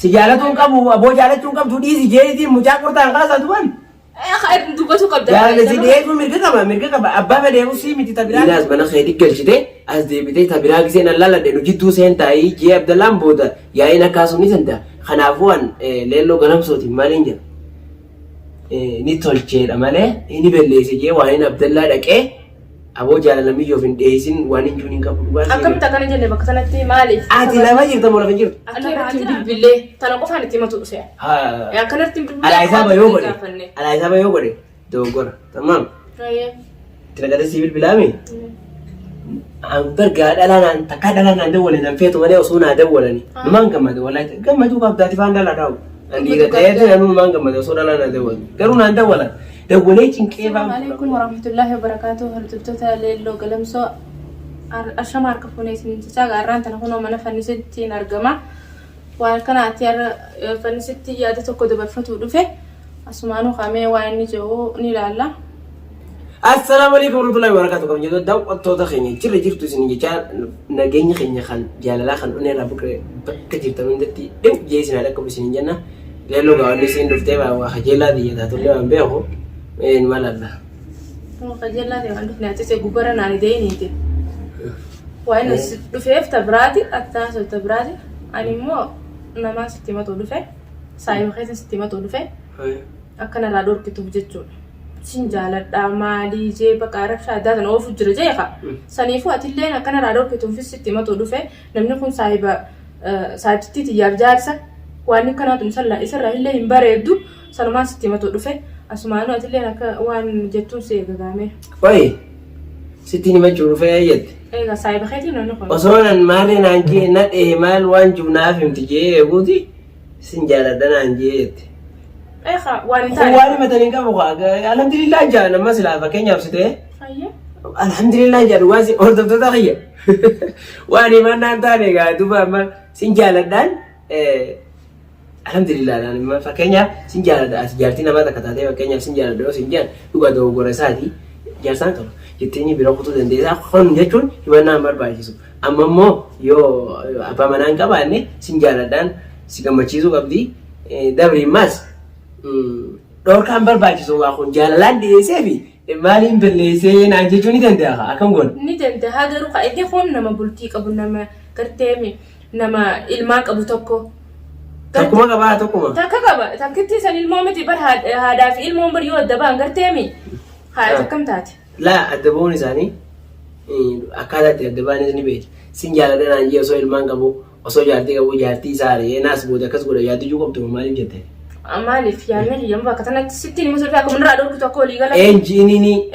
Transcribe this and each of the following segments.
سجالتهم كم أبو جالتهم كم تودي سجالتي مجاكور تانقاس أدوان خير دوبته قبل يا لزيدي مرقة أبا بدي أوصي متي تبرا الناس بنا خيرك قلشته أز دي بدي تبرا كيسين الله لا دينو جدو سين تاي جي عبد الله بودا يا إنا كاسوني سنتا خنافوان ليلو غنم صوتي مالينجا نيتول شيء أماله إني بلليس جي وين عبد الله لك أبو جال لمي يوفين ديسين وانين جونين كابوغان أكم تكاني جنة بكتنتي مالي عادي لا ما يقدر ولا فنجر أنا عادي بالله تناقف عن التيمة تقصي ها يا كنرت على حساب يوغري على حساب يوغري دوغر تمام طيب تلقى سيفيل بلامي أم برجع أنا تكاد أنا ندور لنا فيتو ما وصونا دورني ما نكمل ولا كم تو كاب داتي فان دلا راو عندي ده أنا ما نكمل وصونا لنا دور كرونا ندور دوليتين كيف السلام عليكم ورحمة الله وبركاته هرتبتوتا ليلو قلمسو أشمار كفونيس من تشاغ أران تنهونو من فنستين أرقما وكان أتيار فنستي يادتو كود بفتو دفه أسمانو خامي واني جو نيلالا السلام عليكم ورحمة الله وبركاته كم جدو داو أطوطا خيني جير جيرتو سنجي جال نغيني خيني خان جالالا خان أنيلا بكري بكجيرتا من دتي دو جيسنا لكم سنجينا ليلو قواني سين دفتيبا وخجيلا دي يداتو ليو أنبيهو إن مالا خجيلا دي عندك ناتيسي قبرا ناني دينيتي وإن دفيف تبرادي أتاسو تبرادي أني مو نما ستيماتو دفه سايو خيسن ستيماتو دفه أكنا لا دور كتوب جتشون سنجالة دامالي جي بكارف شادات أنا أوفو جرجيخا سنيفو أتلين أكنا لا دور كتوب في ستيماتو دفه نمني كون سايبا سايبتي تيار جارسا واني كنا تنسلا إسرا هلا يمباردو سلمان ستيماتو دفه أسمعنا أتلين أكا وان جتون سيغا غامي وي ستيني ما تشوفوا فيها يد إيه سايبا خيتي نونو وصولا مالي نانجي نات إهمال وان جبنا فهمت جي يقولي سنجالة دانا نجيت إيه خا وان هو أنا مثلا كابوغا الحمد لله جانا ما سلا فكين يابسته أيه الحمد لله جانا واسي أردف تتغير واني ما نانتاني قاعد دوبا ما سنجالة دان الحمد لله أنا ما فكينيا سنجالة أسجارتنا ما تكتاتي فكينيا سنجالة دو سنجال يقعد دوغورة سادي جالسان كلو جتيني بيروكوتو دنديزا خون جتون يوانا أمر باجيسو أما مو يو أبا منان كباني سنجالة دان سيكما چيزو قبدي دابري ماس دور كان بر باجيسو واخون جالالان ديسي في مالين بليسي نانجيشوني دنديها أكم قول نيتنت هذا روكا إدي خون نما بولتيك أبو نما كرتيمي نما إلماك أبو توكو تكما كبا تكما تكما تكتي سن المومتي بر هذا في الموم بر يود دبان كرتيمي هاي كم تاتي لا أدبوني ساني أكادت أدباني سني بيت سنجالة دنا نجي أسوي المان كبو أسوي جارتي كبو جارتي ساري ناس بودا كس بودا جارتي جو كم تمام مالي جته أمالي في عمل يوم بكتنا ستين مسؤول فيها كم رادور كتوكو ليغلا إنجيني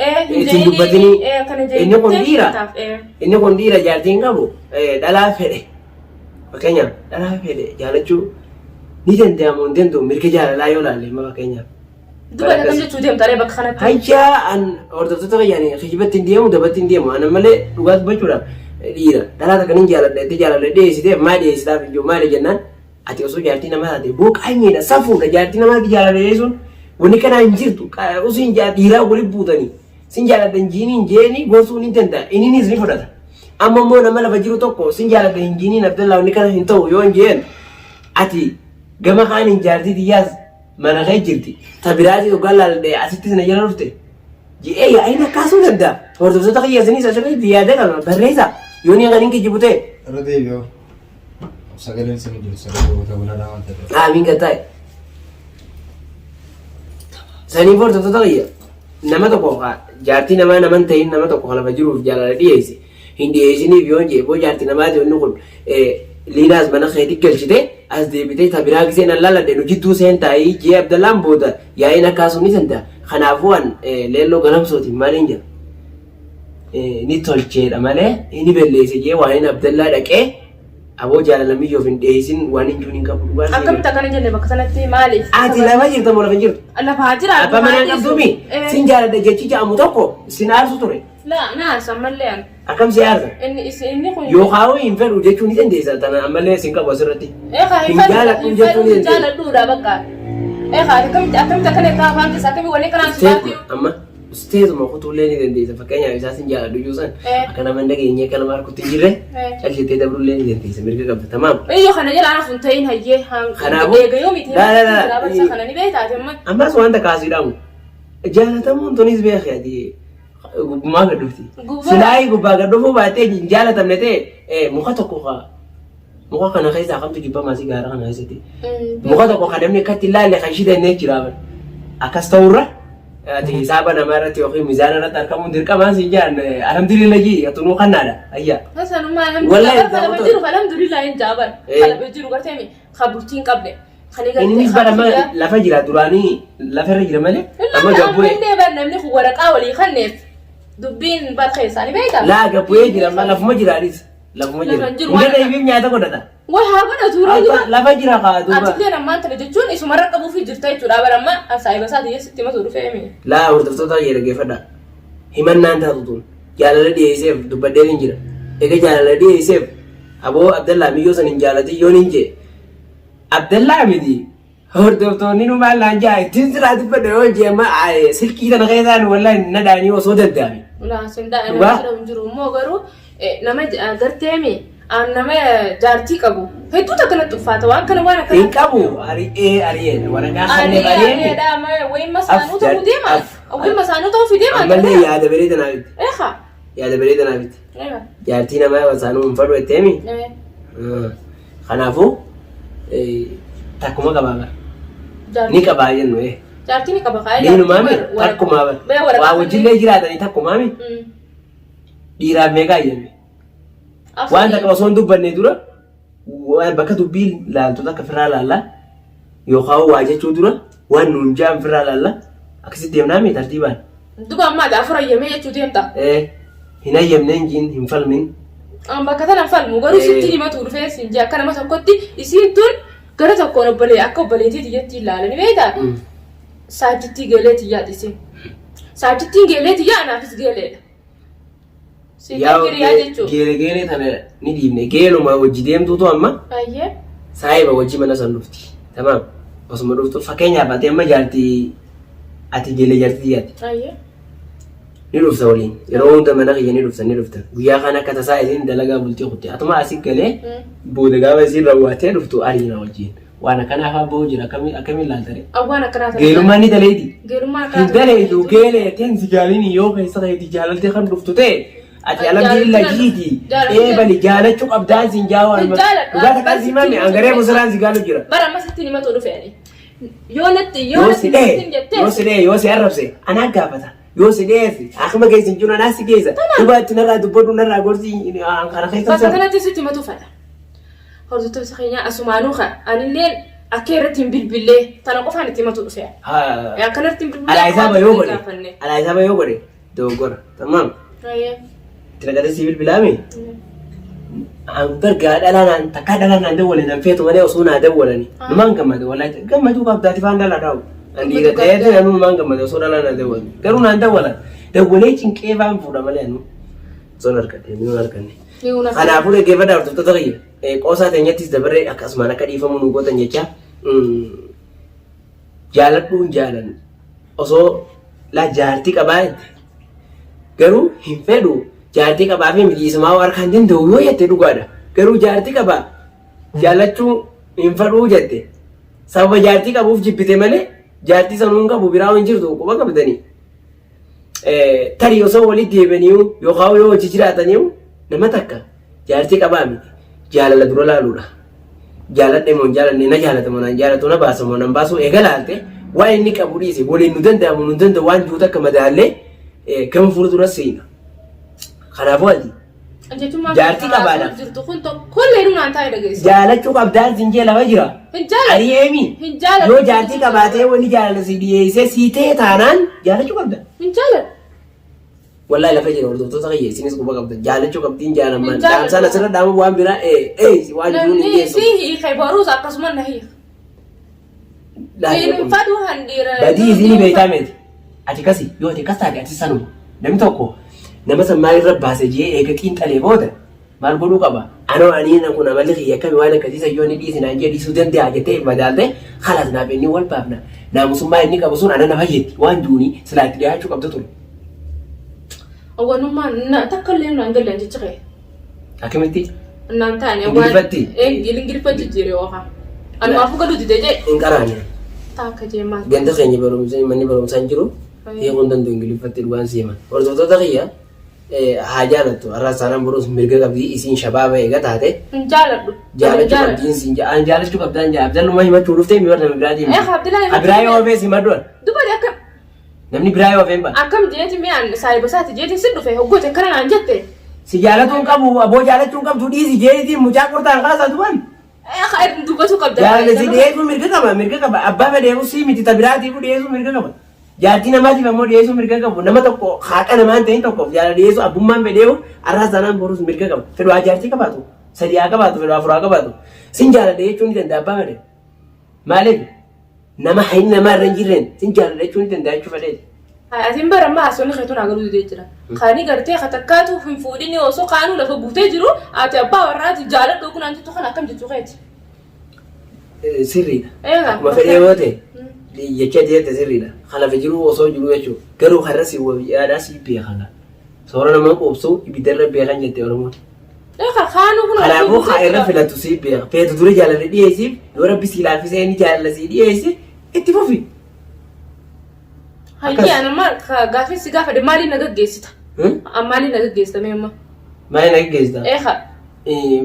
تندبتني كان جاي إني كونديرا إني كونديرا جارتي كبو دلا فره فكينيا دلا فره جالتشو نيتن دامون دندو ميركي جالا لا يولا لي ما فكينيا دوبا كم جت توديم ترى بكخنات هيجا أن أردت تتغير يعني خجبت تنديمو دبت تنديمو أنا ملء لغات بجورا ليرا دلا تكنين جالا تجالا لديس ده ما ديس ده في جو ما لجنان أتي أسوي جارتي نما ده بوك أني ده سافو ده جارتي نما دي جالا لديسون ونكنا إنجيرتو أسوين جارتي هلا قولي بوداني سنجالا دنجيني جيني غوسوني تنتا إني نزري فردا أما مو نما لفجرو توكو سنجالا دنجيني نبدلا ونكنا هنتو يوم جين أتي جماعة كان جارتي دياز mana kai jirti tabirati to galal de asitti na yana rufte ji ya aina kasu dadda hordo so taqiya zani sa shabi diyada kan barreza yoni ganin ki jibute radebyo sagalen simi jiru sagalo ta wala na wanta min gatai sani hordo so taqiya nama to ko jarti nama tayin nama to ko hala bajiru jalala diyesi hindi esini biyonje bo jarti nama de nukun linas mana khaydi galchite as de bitay tabira gisen alla de nujitu sen tay ji abdalam boda ya ina kasuni senta khanafuan lelo ganam soti malinja ni tolche amale ini bellese je wa ina abdalla dake abo jala lami yo fin desin wani junin ka buwan akam takana jenne baksanati mali ati la wajir ta mola fajir alla fajira apa manan kabdumi sinjala de jechi ja amutoko sinar suture لا ناس أمليان أكم سيارة إني خوي يو خاوي ينفر وجتوني تنديسا تنا أملي سينكا بسرتي إيه خا ينفر جالا دورا بقى إيه خا كم تكني كافان كساكمي ولي كلام سباتي أما Steetuma kutuullee ni dandeessa. Fakkeenyaaf isaas hin jaalladhu iyyuu akka nama hin dhageenye akka nama harkutti hin jirre callisettee dabrullee ni dandeessa. Mirga qabda tamaam. Iyyo kana jedhaan afuun ta'in hayyee Kanaafuu eegayoo miti barsa kana ni beektaate amma. Ammas wanta kaasiidhaamu jaalatamuun tunis beekati gubbaa gadduufti. Silaayi gubbaa gadduufuu baatee hin jaalatamne ta'e muka tokko muka kana keessaa kamtu jibba maasii gaara kana keessatti muka tokko kan namni akkatti ilaalle kan shidannee jiraatan akkas ta'urra ati hisaaba namaa irratti yookiin miizaana irratti argamuun dirqamaa siin jaan alhamdulillahi atunuu kannaadha ayyaa. Hasanummaa alhamdulillah hin jaaban qalabee jiru gartee kabultiin qabne. Inni barama lafa jira duraanii lafa irra jira malee amma gabbu'ee. Illee barnamni kun waraqaa walii kanneef dubbiin balqa isaanii beektaa. Laa gabbu'ee jira lafuma jiraanis. Lafuma jira. Hundee ibiif nyaata godhata. Waa haa godhatu raajuma. Lafa jira kaa duuba. Atiillee namaan tana jechuun isuma raqqabuu fi jirta jechuudha baramma saayiba isaa tiyee sitti matu dhufee mi. Laa hordoftoota jee dhaggeeffadha. Himannaan taatu tun jaalala dhiyeesseef dubbadheen hin jira. Egaa jaalala dhiyeesseef aboo Abdallaa miyyoo san hin jaalatin yoon hin jee. Abdallaa miti hordoftoonni nu maal naan jaa ittiin siraa dubbadha yoo jee amma silkii tana keessaan wallahi nadhaanii osoo danda'ame. Laa sin daa'ima jiru immoo garuu nama garteemi nama jaartii qabu hedduu takkanatti uffata waan kana waan akkana hin qabu ari'ee waraqaa kanneen ari'ee wayin masaanuu ta'uu deema wayin masaanuu ta'uu fi deema ammallee yaada bareeda naafitti yaada bareeda naafitti jaartii namaa wasaanuu hin fadhu etteemi kanaafuu takkuma qabaa ni qabaa jennu jaartii ni qaba kaayee diinumaami takkumaa waa wajjillee jiraatanii takkumaami dhiiraaf meeqaa jenne waan takka osoo hin dubbanne dura bakka dubbii laaltota akka firraa laallaa yookaan waa jechuu dura waan nuun jaan firraa laallaa akkasitti deemnaa mee tartiibaan. Duba ammaa gaafa rayyamee jechuu deemta. Hin hayyamnee hin falmin. Bakka tana falmu garuu sitti himatu dhufee siin jee akka nama tokkotti isiin tun gara tokkoon obbolee akka obboleetiiti jetti ilaalanii beektaa. Saajjittii geeleeti yaadisi. Saajjittiin geeleeti yaanaafis geeleedha. Geele tana ni dhiibne geeluma wajji deemtuutu amma saayiba wajji mana san dhufti tamaam osuma dhuftu fakkeenyaaf ati amma jaartii ati geele jaartii yaaddi ni dhufta waliin yeroo hunda mana kiyya ni dhufta guyyaa kana akka tasaa isin dalagaa bultii kutte atuma asii galee booda gaafa isin raawwatee dhuftu ariina wajjin waan akkanaaf abboo jira akkamiin laaltare geelummaan ni daleeti hin daleetu geele teensi gaaliin yoo keessa ta'eeti jaalaltee kan dhuftu ta'e ati alhamdulillah jiiti bali jaalachuu qabdaan siin jaawaan dhugaa takkaa siimame angaree musiraan si gaalu jira bara amma sitti himatu dhufeeni yoo sidee yoo si arrabse anaa gaafata yoo sideefi akkuma keessin jiru anaa si geessa dhugaa itti narraa dubbadhu narraa gorsii kana keessa bakka kanatti sitti himatu fadha hordoftoota keenyaa asumaanuu kan anillee akka irratti hin bilbillee tana qofaan itti himatu dhufe akkanatti hin bilbillee alaa isaaba yoo godhe dogoggora tamaam Tinagadee sibil bilame. Bergaa dhalaan takkaa dhalaan dawwalan nan feetu malee osoo naa dawwalani. Numaan gammade wallahi gammadu qabdaati faan dhala dhawu. Andi ta'ee nanu numaan gammade osoo dhalaan naa dawwalan. Garuu naan dawwalan dawwalee cinqee faan fuudha malee anu. Zoon argate minuu arganne. Kanaafuu dhaggeeffadhaa hordoftoota kiyya qoosaa teenyattis dabaree akkasumaan akka dhiifamu nu gootan jecha jaaladhuun jaalan osoo laa jaartii qabaa garuu hin fedhu. Jaartii qabaa fi mijiisummaa harkaan danda'u yoo jette dhugaadha. Garuu jaartii qabaa jaalachuu hin fadhuu jette. Sababa jaartii qabuuf jibbite malee jaartii sanuun qabu biraa hin jirtu quba qabdanii. Tarii osoo walitti deebi'anii yookaan yoo hojii jiraatanii nama takka jaartii qabaa miti. Jaalala dura laaluudha. Jaaladhe moo jaalanne na jaalata moo naan jaalatu na baasa moo nan baasu eega laalte waan inni qabu dhiise waliin nu danda'amu nu danda'u waan jiru takka madaallee gama fuuldura seena. Kanaafuu ati jaartii qabaadha. Jaalachuu qabdaan siin jee lafa jira. Ari'eemi yoo jaartii qabaatee wanni jaalala si dhiyeessee sii ta'e taanaan jaalachuu qabda. Wallahi lafa jira hordoftoota kiyya isinis quba qabda jaalachuu qabdiin jaalamaan daamsaan asirra dhaamu waan biraa waan jiruun hin geessu. Si hiikee boruus akkasuma na hiika. Badii isinii beektaa meeti. Ati kasi yoo ati kas taate ati sanuma namni tokko. Nama san maalirra baase jee eega xiinxalee booda maal godhuu qaba? Anoo ani kun amalli kiyya akkami waan akkasii sayyoo ni dhiisinaan jee dhiisuu danda'a jettee madaaltee halas naaf inni wal baafna. Naamusummaa inni qabu sun ana na fayyetti waan duunii silaa itti dhiyaachuu qabda ture. أول ما تكلم عن قلة جتشغي Akkamitti? نانتاني Ingiliffatti? الإنجليزي جيري وها أنا ما أفكر لو تدجي Hin qaraane. تاكا جيما Ganda keenya barumsa manni barumsaa hin jiru. Hiikuun danda'u Ingiliffatti dhugaan seeman. Hordoftoota kiyya haa jaalattu. Har'a saanaan boruus mirga qabdii isiin shabaaba eega taate. جالد Jaalachuu qabdiin siin jaalachuu qabdaan jaa. Abdallummaa himachuu dhuftee mi warra biraa deemi. عبد الله Abiraa yoo ofee si madduun. دبل أكم Namni biraa yoo ofee hin ba'a. أكم جيتي ميان سايبسات جيتي سدو فيه وقلت كرنا عن جتة Si jaalatuun qabu aboo jaalachuun qabdu dhiisi jeetii mucaa qortaan kaasaa duban. أخ دبتو قبل Jaalalli dhiyeessuu mirga qaba abbaa fedheefu si miti tabiraatiifu dhiyeessuu mirga qaba. Jaartii namaatiif ammoo dhiyeessuu mirga qabu nama tokko haaqa namaan ta'in tokkoof jaalala dhiyeessuu abbummaan fedheefu har'aas taanaan boruus mirga qaba. Fedhaa jaartii qabaatu sadii haa qabaatu fedhaa afuraa qabaatu sin jaalala jechuun ni danda'a abbaa fedhe. Maaliif nama hayin namaa irra hin jirreen sin jaalala jechuun ni danda'a jechuu fedheeti. أتين برا ما أسوني خيتون أقولوا ديجرا خاني قرتي خطكاتو في فوديني وسو قانون لفو بوتيجرو أتي أبا ورات جالد دوكون أنت تخنا كم جتو خيت Sirriidha. إيه Akkuma fedhee yoo ta'e jecha jecha sirriidha. Kanaaf jiru osoo jiru jechuudha. Garuu har'a si yaadaa si beekana. Soora nama qoobsuu ibiddarra beekan jette Oromoon. إيه خانو هنا Kanaafuu haa irra filatu si beeka. Feetu dura jaalala dhiyeessiif yoo rabbi si laaffisee inni jaalala si dhiyeesse itti fufi. هاي أنا ما قافي سقافة دي مالي نجد جيستا مالي نجد جيستا ميما Maal na geessisa? إيه خا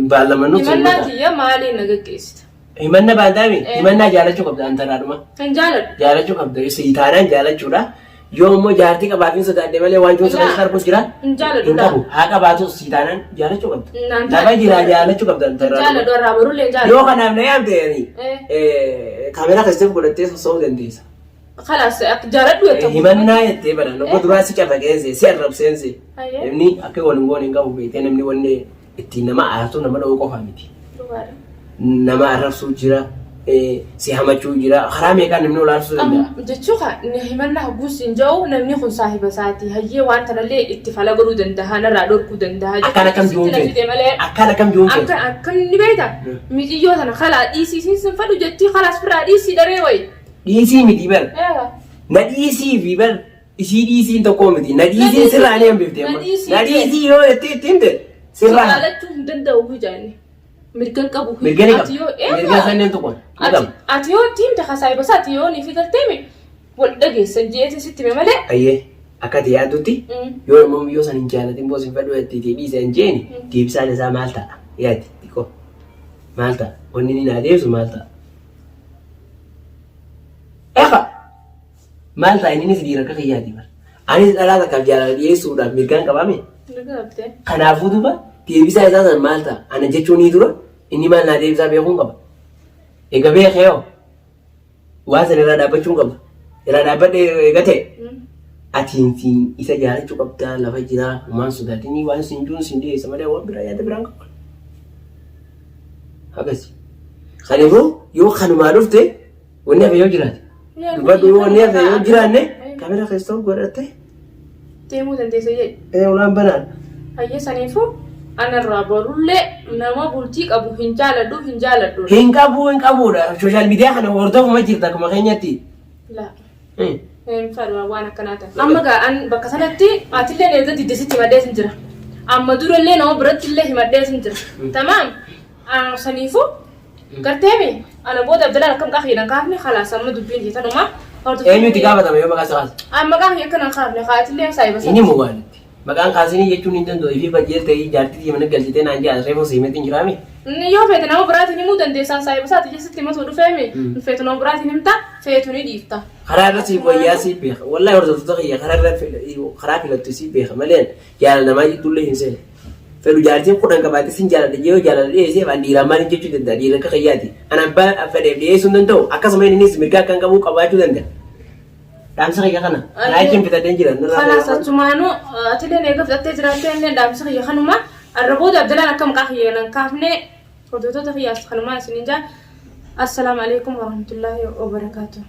Baalamanuu يمنا تيا مالي نجد جيستا Himanna baantaami himannaa jaalachuu qabda antaraadhuma. كان جالد Jaalachuu qabda siitaanaan jaalachuudha. Yoo immoo jaartii qabaafin sodaadde malee waan joon sodaa sarbuus jira. جالد Hin qabu haa qabaatu siitaanaan jaalachuu qabda. Lafa jira jaalachuu qabda antaraadhuma. جالد ورا برولين جالد Yoo kanaaf na yaamte kaameraa keessatti godhattee sosso'uu dandeessa. خلاص جالد ويتم Himannaa jettee bara nama duraa si cafaqeense si arrabseense. Ayyee. Namni akka waliin goone hin qabu beekee namni wanne ittiin nama aarsu nama dha'uu qofa miti. Nama arrabsuu jira si hamachuu jira karaa meeqaan namni ol aarsuu danda'a. jechuudha himannaa hogguus hin jiru namni kun saahiba isaati hayyee waan tanallee itti fala godhuu danda'a narraa dhorkuu danda'a Akkana kam jiruun fedhe akkana kam jiruun fedhe. akkam ni beekta mixiyyoo tana kalaa dhiisiisiin sin fadhu jettii kalaas biraa dhiisii daree wayi Dhiisii miti bara. Na dhiisii fi bara isii dhiisiin tokko miti na dhiisiin sirraa ni hambifte amma. Na dhiisii yoo jettee ittiin ta'e sirraa. jaalachuu hin danda'u hujaanni mirgan qabu Mirgani qaba. Mirga sanneen tokko. ati yoo tiimte saahiba isaati yoo ni figarteemi wal dhageessan jeete sitti mee malee Ayyee akka ati yaaddutti yoo immoo yoo san hin jaalatin boos hin fedhu jettee dhiisa hin jeeni deebisaan isaa maal ta'a yaaddi xiqqoo maal ta'a wanni ni naa deebisu maal ta'a. Eeqa maal ta'a inni si dhiira akka kiyyaati bara. Anis dhalaa takkaaf jaalala dhiyeessuudhaaf mirgaan qabame. Kanaafuu duuba deebisaa isaa san maal ta'a ana jechuun ni dura inni maal naa deebisaa beekuun qaba. Egaa beekee yoo waan san irraa dhaabbachuun qaba. Irraa dhaabbadhe eega ta'e atiin siin isa jaalachuu qabdaa lafa jiraa waan sodaatinii waan siin juun siin dhiyeessa malee waan biraa yaada biraan qaba. Akkasi. Kanaafuu yoo kanumaa dhufte wanni hafe yoo jiraate. Dubbadhu wanni hafe yoo jiraanne kaameraa keessa godhatte. deemuu dandeessa jedhe Ulaan banaan. hayyee saniifuu anarraa borullee nama bultii qabu hin jaaladhu hin jaaladhu Hin qabuudha. Sooshaal miidiyaa kana hordofuma jirta akkuma keenyatti. laa hin fadhu waan akkanaa ta'a amma gaa an bakka sanatti atillee eega diddisitti himadhee sin jira amma durallee nama biratti illee himadhee sin jira tamaam saniifuu garteemi ana booda abdalaan akkam qaafiidhaan kaafne khalaas amma dubbiin jeetanumaa Eenyutti gaafatama yoo maqaa isaa kaasa? amma qaafii akkanaan kaafne kaatillee saayiba Inni mugaalitti. Maqaan kaasinii jechuun hin danda'u. Ifii bajjee ta'ee jaartii mana galchitee naan jaa reefu siimetti hin jiraame. yoo feete nama biraatiin himuu dandeessaa saayiba isaati keessatti himatuu dhufeemi feetu nama biraatiin himta feetu ni dhiifta Karaa irra siif wayyaa siif beeka. Wallahi hordoftoota kiyya karaa filattu siif beeka malee jaalala namaa jiddullee hin seene. Fedhu jaartiin kudhan qabaate sin jaalala yoo jaalala dhiyeessee waan dhiiraan maaliin jechuu danda'a dhiira akka kiyyaati. Ana abbaa fedheef dhiyeessuu hin danda'u akkasuma innis mirga akkan qabu qabaachuu danda'a. Dhaamsa kiyya kana. Naa ittiin fitadeen jira. Kanaaf achumaanuu atileen eega fudhattee jiraattee illee dhaamsa kiyya kanuma arra booda abdalaan akka maqaa kiyya nan kaafne hordoftoota kiyyaas kanumaa isiniin jaa. Assalaamu alaikum warahmatullaahi wabarakaatuh.